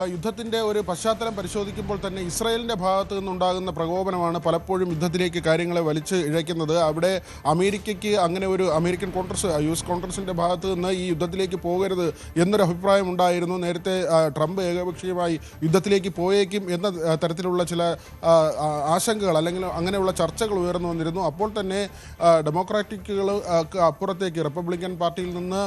യുദ്ധത്തിൻ്റെ ഒരു പശ്ചാത്തലം പരിശോധിക്കുമ്പോൾ തന്നെ ഇസ്രായേലിൻ്റെ ഭാഗത്തു നിന്നുണ്ടാകുന്ന പ്രകോപനമാണ് പലപ്പോഴും യുദ്ധത്തിലേക്ക് കാര്യങ്ങളെ വലിച്ച് ഇഴയ്ക്കുന്നത്. അവിടെ അമേരിക്കയ്ക്ക് അങ്ങനെ ഒരു അമേരിക്കൻ കോൺഗ്രസ് US കോൺഗ്രസിൻ്റെ ഭാഗത്തു നിന്ന് ഈ യുദ്ധത്തിലേക്ക് പോകരുത് എന്നൊരു അഭിപ്രായം ഉണ്ടായിരുന്നു. നേരത്തെ ട്രംപ് ഏകപക്ഷീയമായി യുദ്ധത്തിലേക്ക് പോയേക്കും എന്ന തരത്തിലുള്ള ചില ആശങ്കകൾ അല്ലെങ്കിൽ അങ്ങനെയുള്ള ചർച്ചകൾ ഉയർന്നു വന്നിരുന്നു. അപ്പോൾ തന്നെ ഡെമോക്രാറ്റിക്കുകൾ അപ്പുറത്തേക്ക് റിപ്പബ്ലിക്കൻ പാർട്ടിയിൽ നിന്ന്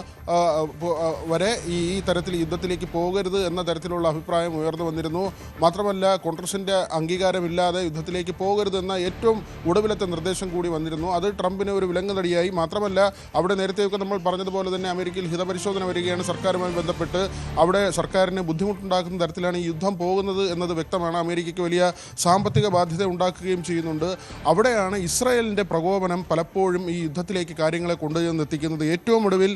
വരെ ഈ തരത്തിൽ യുദ്ധത്തിലേക്ക് പോകരുത് എന്ന തരത്തിലുള്ള അഭിപ്രായം ഉയർന്നു വന്നിരുന്നു. മാത്രമല്ല കോൺഗ്രസിൻ്റെ അംഗീകാരമില്ലാതെ യുദ്ധത്തിലേക്ക് പോകരുതെന്ന ഏറ്റവും ഒടുവിലത്തെ നിർദ്ദേശം കൂടി വന്നിരുന്നു. അത് ട്രംപിന് ഒരു വിലങ്ങുതടിയായി. മാത്രമല്ല അവിടെ നേരത്തെയൊക്കെ നമ്മൾ പറഞ്ഞതുപോലെ തന്നെ അമേരിക്കയിൽ ഹിതപരിശോധന വരികയാണ് സർക്കാരുമായി ബന്ധപ്പെട്ട്. അവിടെ സർക്കാരിന് ബുദ്ധിമുട്ടുണ്ടാക്കുന്ന തരത്തിലാണ് ഈ യുദ്ധം പോകുന്നത് എന്നത് വ്യക്തമാണ്. അമേരിക്കയ്ക്ക് വലിയ സാമ്പത്തിക ബാധ്യത ഉണ്ടാക്കുകയും ചെയ്യുന്നുണ്ട്. അവിടെയാണ് ഇസ്രായേലിൻ്റെ പ്രകോപനം പലപ്പോഴും ഈ യുദ്ധത്തിലേക്ക് കാര്യങ്ങളെ കൊണ്ടുചെന്നെത്തിക്കുന്നത്. ഏറ്റവും ഒടുവിൽ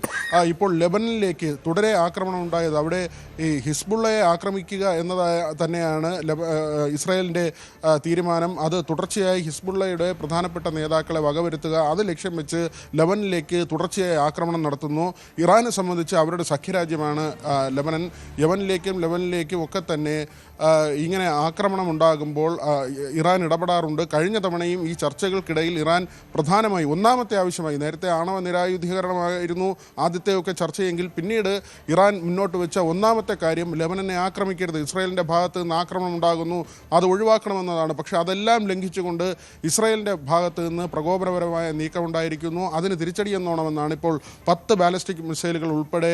ഇപ്പോൾ ലെബനനിലേക്ക് തുടരെ ആക്രമണം ഉണ്ടായത്. അവിടെ ഈ ഹിസ്ബുള്ളയെ ആക്രമിക്കുക എന്നതായ തന്നെയാണ് ഇസ്രായേലിൻ്റെ തീരുമാനം. അത് തുടർച്ചയായി ഹിസ്ബുള്ളയുടെ പ്രധാനപ്പെട്ട നേതാക്കളെ വകവരുത്തുക, അത് ലക്ഷ്യം വെച്ച് ലെബനനിലേക്ക് തുടർച്ചയായി ആക്രമണം നടത്തുന്നു. ഇറാനെ സംബന്ധിച്ച് അവരുടെ സഖ്യരാജ്യമാണ് ലെബനൻ. ലെബനനിലേക്കും ഒക്കെ തന്നെ ഇങ്ങനെ ആക്രമണം ഉണ്ടാകുമ്പോൾ ഇറാൻ ഇടപെടാറുണ്ട്. കഴിഞ്ഞ തവണയും ഈ ചർച്ചകൾക്കിടയിൽ ഇറാൻ പ്രധാനമായി ഒന്നാമത്തെ ആവശ്യമായി, നേരത്തെ ആണവ നിരായുധീകരണമായിരുന്നു ആദ്യത്തെയൊക്കെ ചർച്ചയെങ്കിൽ, പിന്നീട് ഇറാൻ മുന്നോട്ട് വെച്ച ഒന്നാമത്തെ കാര്യം ലെബനനെ ആക്രമിക്കരുത്, ഇസ്രായേലിൻ്റെ ഭാഗത്ത് നിന്ന് ആക്രമണം ഉണ്ടാകുന്നു, അത് ഒഴിവാക്കണമെന്നതാണ്. പക്ഷേ അതെല്ലാം ലംഘിച്ചുകൊണ്ട് ഇസ്രായേലിൻ്റെ ഭാഗത്ത് നിന്ന് പ്രകോപനപരമായ നീക്കമുണ്ടായിരിക്കുന്നു. അതിന് തിരിച്ചടി എന്നോണമെന്നാണ് ഇപ്പോൾ 10 ബാലിസ്റ്റിക് മിസൈലുകൾ ഉൾപ്പെടെ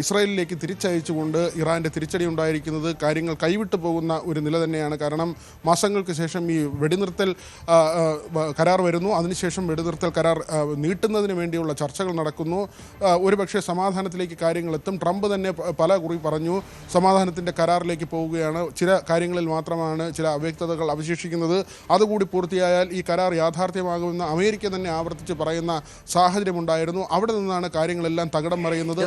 ഇസ്രായേലിലേക്ക് തിരിച്ചയച്ചുകൊണ്ട് ഇറാൻ്റെ തിരിച്ചടി ഉണ്ടായിരിക്കുന്നത്. കാര്യങ്ങൾ കൈവിട്ടു പോകുന്ന ഒരു നില തന്നെയാണ്. കാരണം മാസങ്ങൾക്ക് ശേഷം ഈ വെടിനിർത്തൽ കരാർ വരുന്നു. അതിനുശേഷം വെടിനിർത്തൽ കരാർ നീട്ടുന്നതിന് വേണ്ടിയുള്ള ചർച്ചകൾ നടക്കുന്നു. ഒരുപക്ഷെ സമാധാനത്തിലേക്ക് കാര്യങ്ങളെത്തും. ട്രംപ് തന്നെ പല കുറി പറഞ്ഞു സമാധാനത്തിൻ്റെ കരാറിലേക്ക് പോവുകയാണ്. ചില കാര്യങ്ങളിൽ മാത്രമാണ് ചില അവ്യക്തതകൾ അവശേഷിക്കുന്നത്. അതുകൂടി പൂർത്തിയായാൽ ഈ കരാർ യാഥാർത്ഥ്യമാകുമെന്ന് അമേരിക്ക തന്നെ ആവർത്തിച്ച് പറയുന്ന സാഹചര്യമുണ്ടായിരുന്നു. അവിടെ നിന്നാണ് കാര്യങ്ങളെല്ലാം തകിടം മറിയുന്നത്.